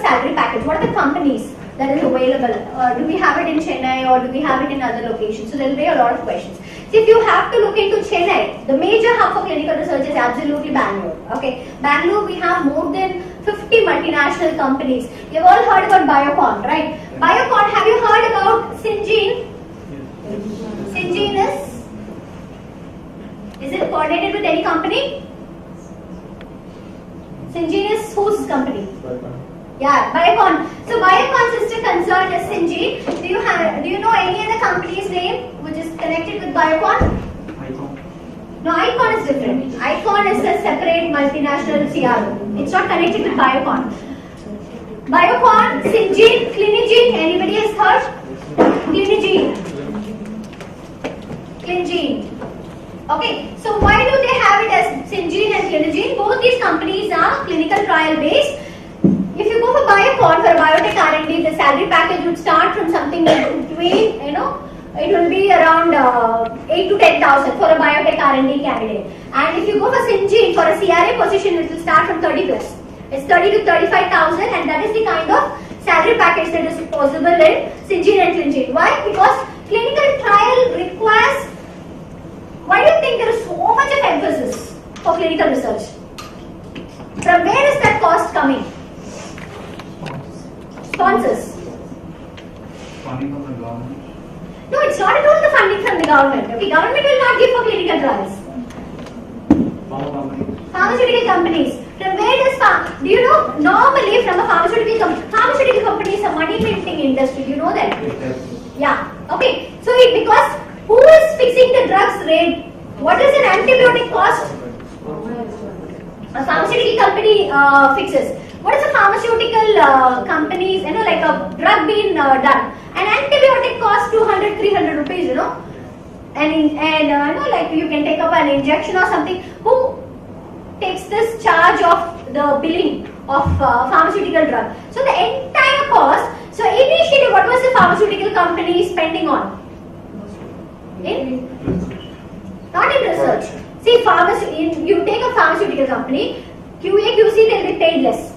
salary package? What are the companies that is available? Do we have it in Chennai or do we have it in other locations? So there will be a lot of questions. So if you have to look into Chennai, the major hub for clinical research is absolutely Bangalore. Okay, Bangalore we have more than 50 multinational companies. You've all heard about Biocon, right? Biocon, have you heard about Syngene? Syngene is it coordinated with any company? Syngene is whose company? Yeah, Biocon. So Biocon's sister concern is Syngene. Do you know any other company's name which is connected with Biocon? Icon. No, Icon is different. Icon is a separate multinational CRO. It's not connected with Biocon. Biocon, Syngene, Clinigene. Anybody has heard? Clinigene. Clinigene. Okay, so why do they have it as Syngene and Clinigene? Both these companies are clinical trial based. If you go for Biocon, for a biotech R&D, the salary package would start from something between, it will be around 8 to 10,000 for a biotech R&D candidate. And if you go for Syngene, for a CRA position, it will start from 30 plus. It's 30 to 35,000, and that is the kind of salary package that is possible in Syngene and Clinigene. Why? Because clinical trial requires. Why do you think there is so much of emphasis for clinical research? From where is that cost coming? Sponsors. Funding from the government? No, it's not at all the funding from the government. Okay, government will not give for clinical trials. Pharmaceutical companies. From where does do you know normally from a pharmaceutical company is a money minting industry. Do you know that? Yeah. Okay. So because who is fixing the drugs rate? What is an antibiotic cost? A pharmaceutical company fixes. What is a pharmaceutical companies, like a drug being done? An antibiotic costs 200, 300 rupees, And like you can take up an injection or something. Who takes this charge of the billing of pharmaceutical drug? So the entire cost. So initially, what was the pharmaceutical company spending on? Not in research. See, you take a pharmaceutical company, QA, QC, they'll be paid less.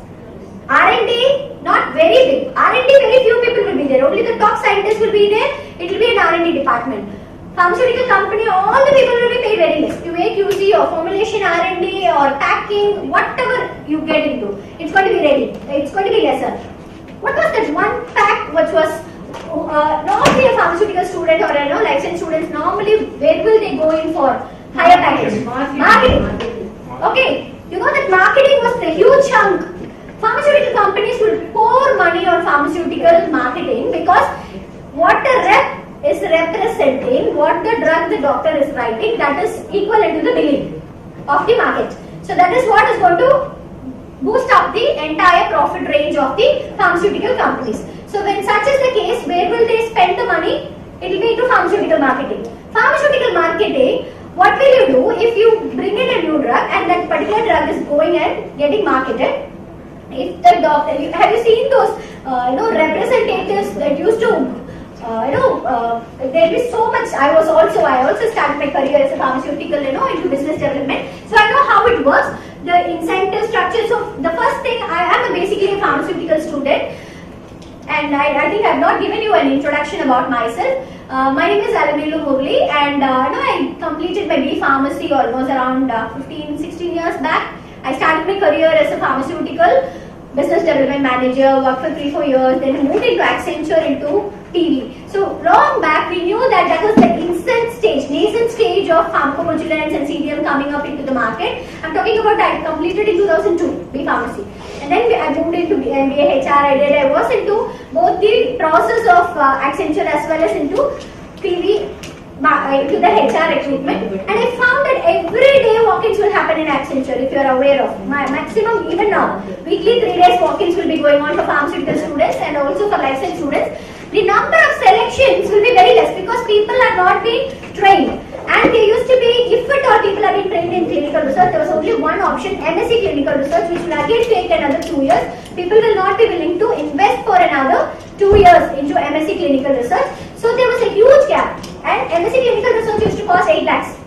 R&D, not very big. R&D, very few people will be there. Only the top scientists will be there. It will be an R&D department. Pharmaceutical company, all the people will be paid very less. QA, QC, or formulation R&D, or packing, whatever you get into, it's going to be ready. It's going to be lesser. What was that one pack which was normally a pharmaceutical student or licensed students, normally where will they go in for higher package? Marketing. Okay, you know that marketing was the huge chunk. Pharmaceutical companies will pour money on pharmaceutical marketing because what the rep is representing, what the drug the doctor is writing, that is equivalent to the billing of the market. So that is what is going to boost up the entire profit range of the pharmaceutical companies. So when such is the case, where will they spend the money? It will be into pharmaceutical marketing. Pharmaceutical marketing, what will you do if you bring in a new drug and that particular drug is going and getting marketed? If the doctor, have you seen those representatives that used to there'll be so much. I also started my career as a pharmaceutical, into business development. So I know how it works, the incentive structure. So the first thing, I am basically a pharmaceutical student, and I think I have not given you an introduction about myself. My name is Alamelu Murli, and I completed my B Pharmacy almost around 15-16 years back. I started my career as a pharmaceutical business development manager, worked for 3-4 years, then moved into Accenture into TV. So long back, we knew that was the nascent stage of pharmacovigilance and CDM coming up into the market. I'm talking about I completed in 2002, B Pharmacy. And then I moved into MBA HR. I was into both the process of Accenture as well as into TV, into the HR recruitment. And I found that every day walk-ins will happen in Accenture, if you are aware of. My maximum, even now, weekly 3 days walk-ins will be going on for pharmaceutical students and also for life science students. The number of selections will be very less because people are not being trained. And there used to be, if at all people are being trained in clinical research, there was only one option, MSc clinical research, which will again take another 2 years. People will not be willing to invest for another 2 years into MSc clinical research. So there was a huge gap. And MSc clinical research used to cost 8 lakhs.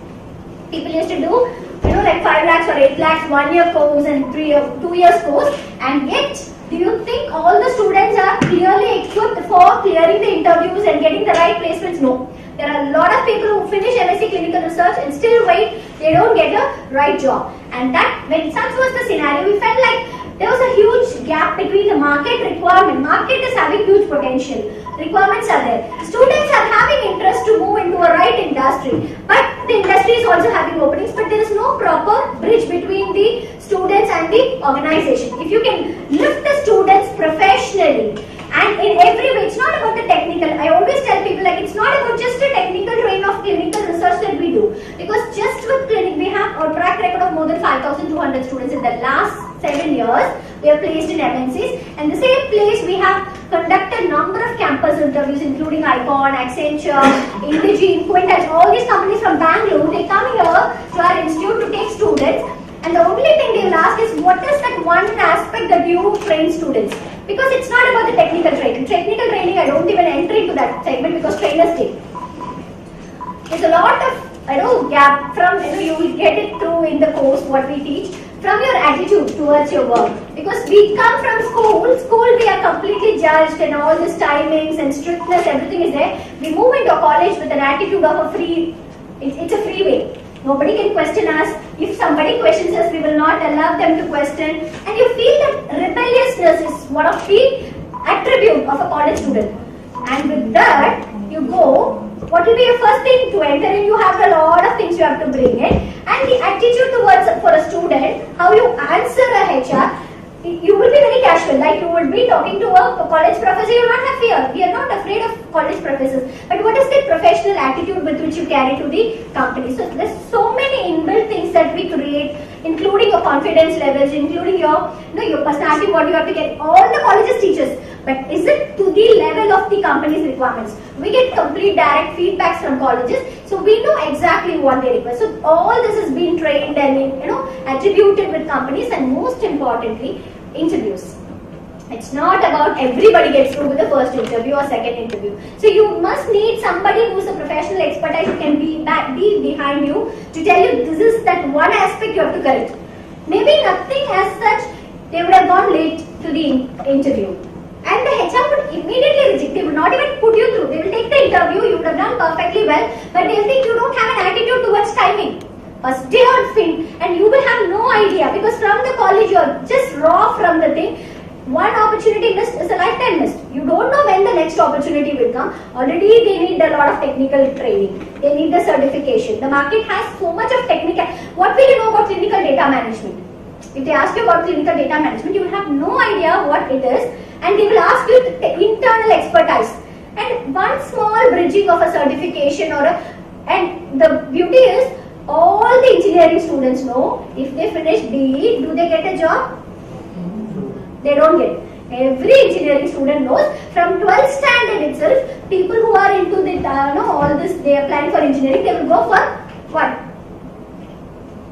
People used to do, like 5 lakhs or 8 lakhs, 1 year course and 2 years course. And yet, do you think all students are clearly equipped for clearing the interviews and getting the right placements? No. There are a lot of people who finish MSc Clinical Research and still wait, they don't get a right job. And that, when such was the scenario, we felt like there was a huge gap between the market requirement. Market is having huge potential. Requirements are there. Students are having interest to move into a right industry. But the industry is also having openings, but there is no proper bridge between the students and the organization. If you can lift the students professionally, and in every way, it's not about the technical. I always tell people, like, it's not about just a technical train of clinical research that we do. Because just with clinic, we have a track record of more than 5,200 students in the last 7 years. We have placed in MNCs. And the same place, we have conducted number of campus interviews, including Icon, Accenture, Indigene, Quintel, all these companies from Bangalore. They come here to our institute to take students. And the only thing they will ask is, what is that one aspect that you train students? Because it's not about the technical training. Technical training, I don't even enter into that segment because trainers take. There's a lot of, gap from, you will get it through in the course what we teach, from your attitude towards your work. Because we come from school we are completely judged and all this timings and strictness, everything is there. We move into a college with an attitude of a free, it's a free way. Nobody can question us. If somebody questions us, we will not allow them to question. And you feel that rebelliousness is one of the attributes of a college student. And with that, you go, what will be your first thing to enter in? You have a lot of things you have to bring in. And the attitude towards for a student, how you answer a HR, you will be very casual, like you would be talking to a college professor. You will not have fear. We are not afraid of college professors. But what is the professional attitude with which you carry to the company? So there's so many inbuilt things that we create, including your confidence levels, including your, your personality, what you have to get. All the colleges teach us. But is it to the level of the company's requirements? We get complete direct feedbacks from colleges, so we know exactly what they require. So all this has been trained and attributed with companies, and most importantly, interviews. It's not about everybody gets through with the first interview or second interview. So you must need somebody who's a professional expertise who can be behind you to tell you this is that one aspect you have to correct. Maybe nothing as such, they would have gone late to the interview. And the HR would immediately reject. They would not even put you through. They will take the interview, you would have done perfectly well, but they'll think you don't have an attitude towards timing. First day on fin, and you will have no idea because from the college you are just raw from the thing. One opportunity missed is a lifetime missed. You don't know when the next opportunity will come. Already they need a lot of technical training. They need the certification. The market has so much of technical. What will you know about clinical data management? If they ask you about clinical data management, you will have no idea what it is, and they will ask you the internal expertise. And one small bridging of a certification and the beauty is, all the engineering students know if they finish BE, do they get a job? They don't get. Every engineering student knows from 12th standard itself, people who are into the all this, they are planning for engineering, they will go for what?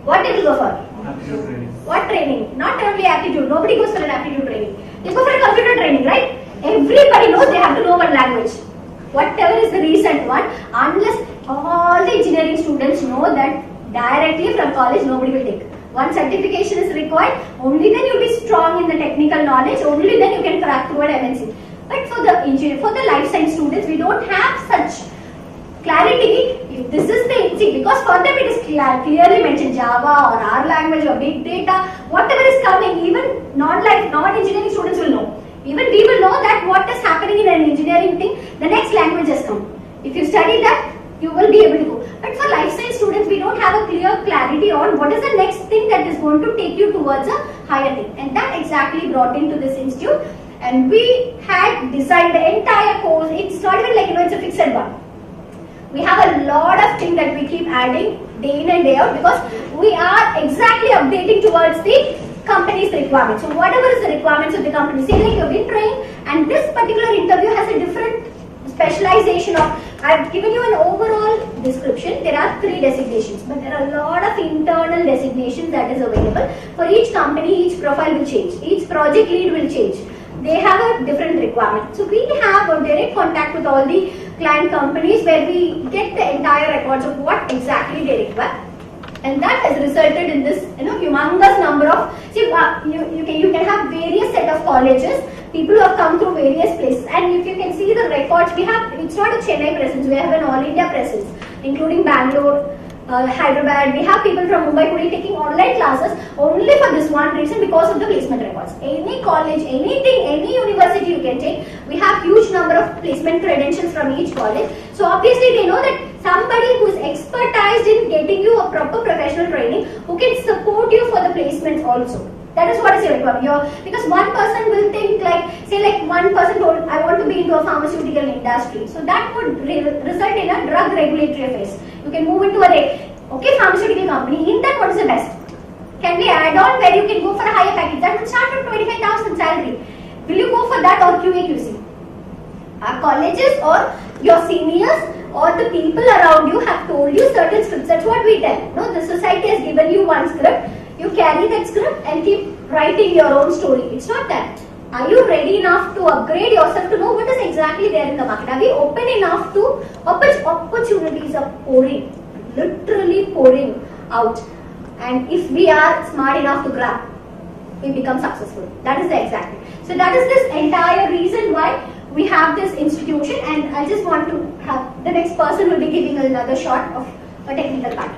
What they will go for? Aptitude training. What training? Not only aptitude. Nobody goes for an aptitude training. They go for a computer training, right? Everybody knows they have to know one language. Whatever is the recent one, unless all the engineering students know that directly from college nobody will take. One certification is required, only then you'll be strong in the technical knowledge, only then you can crack through an MNC. But for the life science students, we don't have such clarity. If this is the because for them it is clearly mentioned Java or R language or big data, whatever is coming, even non-engineering students will know. Even we will know that what is happening in an engineering thing, the next language has come. If you study that, you will be able to go. But for life science students, we don't have a clear clarity on what is the next thing that is going to take you towards a higher thing. And that exactly brought into this institute. And we had designed the entire course. It's not even like, it's a fixed one. We have a lot of things that we keep adding day in and day out because we are exactly updating towards the company's requirements. So whatever is the requirements of the company, say like you've been trained and this particular interview has a different specialization of, I've given you an overall description. There are 3 designations, but there are a lot of internal designations that is available. For each company, each profile will change. Each project lead will change. They have a different requirement. So we have a direct contact with all the client companies where we get the entire records of what exactly they require. And that has resulted in this, humongous number of, you can have various set of colleges people who have come through various places. And if you can see the records, we have, it's not a Chennai presence, we have an all India presence, including Bangalore, Hyderabad. We have people from Mumbai, Pune taking online classes only for this one reason, because of the placement records. Any college, anything, any university you can take, we have huge number of placement credentials from each college. So obviously they know that somebody who is expertised in getting you a proper professional training, who can support you for the placements also. That is what is your requirement. Because one person will think like, say like one person told, I want to be into a pharmaceutical industry. So that would result in a drug regulatory affairs. You can move into pharmaceutical company. In that, what is the best? Can we add on where you can go for a higher package? That would start from 25,000 salary. Will you go for that or QA/QC? Our colleges or your seniors or the people around you have told you certain scripts. That's what we tell. No, the society has given you one script. You carry that script and keep writing your own story. It's not that. Are you ready enough to upgrade yourself to know what is exactly there in the market? Are we open enough to opportunities are pouring, literally pouring out? And if we are smart enough to grab, we become successful. That is the exact thing. So that is this entire reason why we have this institution, and I just want to have the next person will be giving another shot of a technical part.